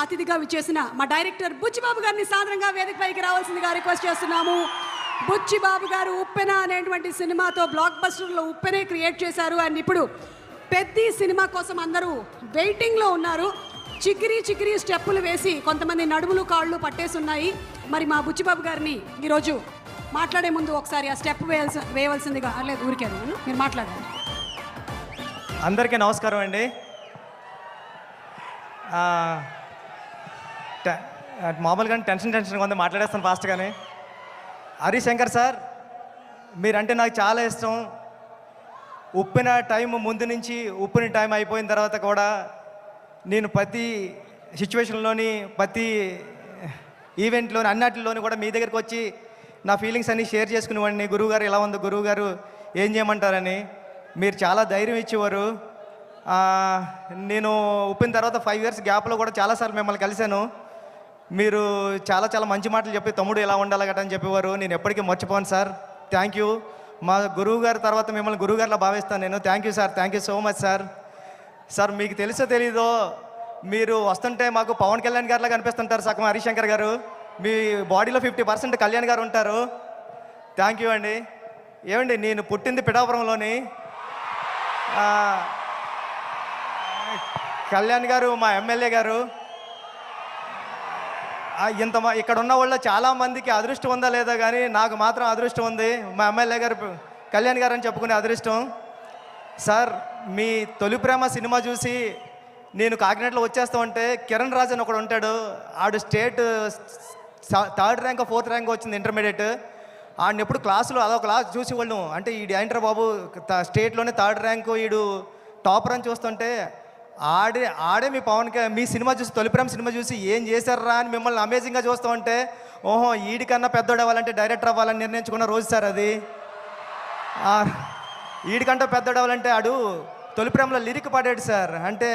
అతిథిగా విచ్చేసిన మా డైరెక్టర్ బుచ్చిబాబు గారిని సాదరంగా వేదికపైకి రావాల్సిందిగా రిక్వెస్ట్ చేస్తున్నాము. బుచ్చిబాబు గారు ఉప్పెన అనేటువంటి సినిమాతో బ్లాక్ బస్టర్లో ఉప్పెనే క్రియేట్ చేశారు. అండ్ ఇప్పుడు పెద్ద సినిమా కోసం అందరూ వెయిటింగ్లో ఉన్నారు. చిక్కిరి చిక్కిరి స్టెప్పులు వేసి కొంతమంది నడుములు కాళ్ళు పట్టేస్తున్నాయి. మరి మా బుచ్చిబాబు గారిని ఈరోజు మాట్లాడే ముందు ఒకసారి ఆ స్టెప్ వేయవలసిందిగా. లేదు ఊరికే మీరు మాట్లాడండి. అందరికీ నమస్కారం అండి. మామూలుగా టెన్షన్గా ఉంది, మాట్లాడేస్తాను ఫాస్ట్గానే. హరిశంకర్ సార్, మీరంటే నాకు చాలా ఇష్టం. ఉప్పిన టైం ముందు నుంచి ఉప్పిన టైం అయిపోయిన తర్వాత కూడా నేను ప్రతి సిచ్యువేషన్లోని ప్రతి ఈవెంట్లోని అన్నిటిలోని కూడా మీ దగ్గరికి వచ్చి నా ఫీలింగ్స్ అన్నీ షేర్ చేసుకునేవాడిని. గురువుగారు ఎలా ఉంది, గురువుగారు ఏం చేయమంటారని మీరు చాలా ధైర్యం ఇచ్చేవారు. నేను ఉప్పిన తర్వాత 5 years గ్యాప్లో కూడా చాలాసార్లు మిమ్మల్ని కలిశాను. మీరు చాలా చాలా మంచి మాటలు చెప్పి తమ్ముడు ఎలా ఉండాలి గట్రా అని చెప్పేవారు. నేను ఎప్పటికీ మర్చిపోను సార్. Thank you. మా గురువు గారి తర్వాత మిమ్మల్ని గురువుగారిలా భావిస్తాను నేను. Thank you sir, thank you so much sir. Sir మీకు తెలుసో తెలీదో, మీరు వస్తుంటే మాకు పవన్ కళ్యాణ్ గారిలా కనిపిస్తుంటారు సగం హరిశంకర్ గారు. మీ బాడీలో 50% కళ్యాణ్ గారు ఉంటారు. థ్యాంక్ యూ అండి. ఏమండి, నేను పుట్టింది పిఠాపురంలోని. కళ్యాణ్ గారు మా ఎమ్మెల్యే గారు. ఇక్కడ ఉన్న వాళ్ళు చాలామందికి అదృష్టం ఉందా లేదా కానీ నాకు మాత్రం అదృష్టం ఉంది. మా ఎమ్మెల్యే గారు కళ్యాణ్ గారు అని చెప్పుకునే అదృష్టం. సార్, మీ తొలి ప్రేమ సినిమా చూసి నేను కాకినాడలో వచ్చేస్తా ఉంటే కిరణ్ రాజ్ అని ఒకడు ఉంటాడు. ఆడు state 3rd rank 4th rank వచ్చింది ఇంటర్మీడియట్. ఆడిని ఎప్పుడు క్లాసులో అదొక క్లాస్ చూసి వాళ్ళు అంటే ఈడు ఏంటర్ బాబు స్టేట్లోనే 3rd ర్యాంకు ఈడు టాపర్ అని చూస్తుంటే ఆడే మీ సినిమా చూసి తొలి ప్రేమ సినిమా చూసి ఏం చేశారా అని మిమ్మల్ని అమేజింగ్గా చూస్తూ ఉంటే ఓహో ఈడికన్నా పెద్దోడు అవ్వాలంటే డైరెక్టర్ అవ్వాలని నిర్ణయించుకున్న రోజు సార్ అది. ఈడికంటే పెద్దోడు అవ్వాలంటే ఆడు తొలి ప్రేమలో లిరిక్ పాడాడు సార్. అంటే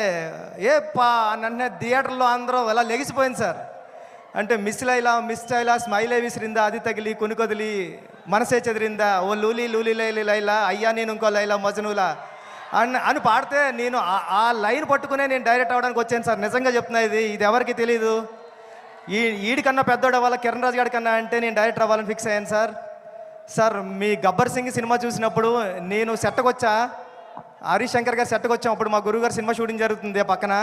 నన్ను థియేటర్లో అందరూ ఎలా లెగిసిపోయింది సార్. అంటే మిస్ లైలా స్మైలే విసిరిందా, అది తగిలి కొనుకొదిలి మనసే చెదిరిందా, ఓ లూలీ లూలీ లైలా అయ్యా నేను ఇంకో లైలా మజనులా అని పాడితే నేను ఆ లైన్ పట్టుకునే నేను డైరెక్ట్ అవ్వడానికి వచ్చాను సార్. నిజంగా చెప్తున్నా, ఇది ఎవరికి తెలీదు. ఈడికన్నా పెద్దోడు అవ్వాలి కిరణ్ రాజ్ గారి కన్నా అంటే నేను డైరెక్టర్ అవ్వాలని ఫిక్స్ అయ్యాను సార్. సార్, మీ గబ్బర్ సింగ్ సినిమా చూసినప్పుడు నేను సెట్కి వచ్చా, హరిశంకర్ గారు సెట్కి వచ్చాం. అప్పుడు మా గురువు గారు సినిమా షూటింగ్ జరుగుతుంది పక్కన.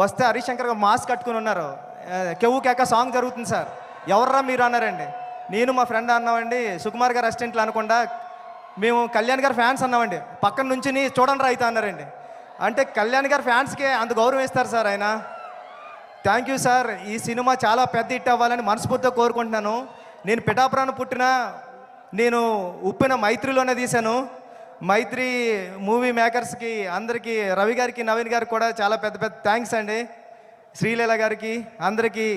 వస్తే హరిశంకర్ గారు మాస్క్ కట్టుకుని ఉన్నారు. కెవ్వు కేక సాంగ్ జరుగుతుంది సార్. ఎవర్రా మీరు అన్నారండి. నేను మా ఫ్రెండ్ అన్నామండి, సుకుమార్ గారు అసిస్టెంట్లు అనకుండా మేము కళ్యాణ్ గారి ఫ్యాన్స్ అన్నామండి. పక్కన నుంచి చూడండి రా అయితే అన్నారండి. అంటే కళ్యాణ్ గారి ఫ్యాన్స్కే అంత గౌరవం ఇస్తారు సార్ ఆయన. Thank you sir. ఈ సినిమా చాలా పెద్ద హిట్ అవ్వాలని మనస్ఫూర్తిగా కోరుకుంటున్నాను. నేను పిఠాపురాన్ని నేను ఉప్పిన మైత్రిలోనే తీశాను. మైత్రి మూవీ మేకర్స్కి అందరికీ, రవి గారికి నవీన్ గారికి కూడా చాలా పెద్ద పెద్ద థ్యాంక్స్ అండి. శ్రీలీల గారికి, అందరికీ,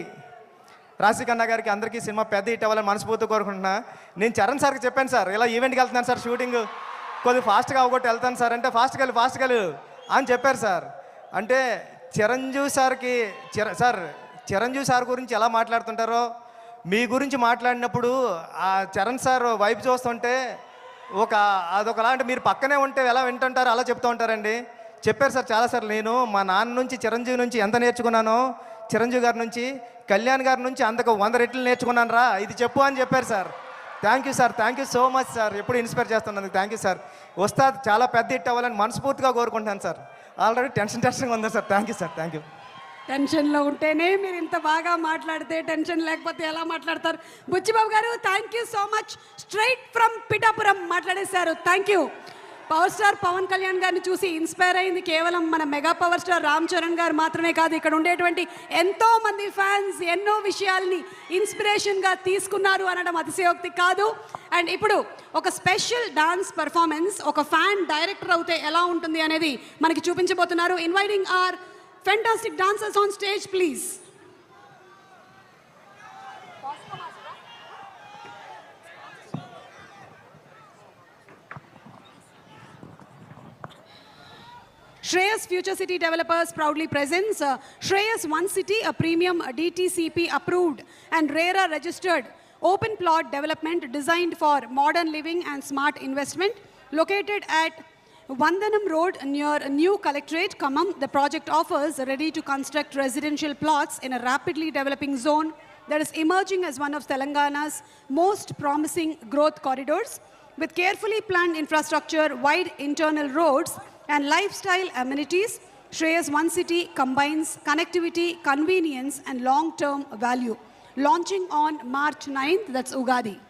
రాశికన్నా గారికి, అందరికీ సినిమా పెద్ద హిట్ అవ్వాలని మనస్ఫూర్తిగా కోరుకుంటున్నా. నేను చరణ్ సార్కి చెప్పాను సార్, ఇలా ఈవెంట్కి వెళ్తున్నాను సార్, షూటింగ్ కొద్దిగా ఫాస్ట్గా అవ్వగొట్టి వెళ్తాను సార్ అంటే ఫాస్ట్గా వెళ్ళు అని చెప్పారు సార్. అంటే చిరంజీవి సార్ గురించి ఎలా మాట్లాడుతుంటారో మీ గురించి మాట్లాడినప్పుడు ఆ చరణ్ సార్ వైపు చూస్తుంటే అదొకలాంటి మీరు పక్కనే ఉంటే ఎలా వింటుంటారో అలా చెప్తూ ఉంటారండి. చెప్పారు సార్ చాలాసార్లు. నేను మా నాన్న నుంచి చిరంజీవి నుంచి ఎంత నేర్చుకున్నానో, చిరంజీవి గారి నుంచి కళ్యాణ్ గారి నుంచి అంతకు 100 రెట్లు నేర్చుకున్నాను రా, ఇది చెప్పు అని చెప్పారు sir. Thank you sir, thank you so much sir. ఎప్పుడు ఇన్స్పైర్ చేస్తున్నందుకు థ్యాంక్ యూ సార్. వస్తాది చాలా పెద్ద హిట్ అవ్వాలని మనస్ఫూర్తిగా కోరుకుంటాను సార్. ఆల్రెడీ టెన్షన్గా ఉందా sir. Thank you sir, thank you. టెన్షన్లో ఉంటేనే మీరు ఇంత బాగా మాట్లాడితే టెన్షన్ లేకపోతే ఎలా మాట్లాడతారు. బుచ్చిబాబు గారు thank you so much. Straight from Pithapuram మాట్లాడేశారు. Thank you. Power star Pawan Kalyan గారిని చూసి ఇన్స్పైర్ అయింది కేవలం మన mega power star Ram Charan గారు మాత్రమే కాదు. ఇక్కడ ఉండేటువంటి ఎంతోమంది ఫ్యాన్స్ ఎన్నో విషయాల్ని ఇన్స్పిరేషన్గా తీసుకున్నారు అనడం అతిశయోక్తి కాదు. అండ్ ఇప్పుడు ఒక స్పెషల్ డాన్స్ పర్ఫార్మెన్స్ ఒక ఫ్యాన్ డైరెక్టర్ అవుతే ఎలా ఉంటుంది అనేది మనకి చూపించబోతున్నారు. Inviting our fantastic dancers on stage, please. Shreyas Future City Developers proudly presents Shreyas One City, a premium DTCP approved and RERA registered open plot development designed for modern living and smart investment, located at Vandanam Road near New Collectorate, Khammam, the project offers ready-to-construct residential plots in a rapidly developing zone that is emerging as one of Telangana's most promising growth corridors. With carefully planned infrastructure, wide internal roads, and lifestyle amenities, Shreyas One City combines connectivity, convenience, and long-term value. Launching on March 9th, that's Ugadi.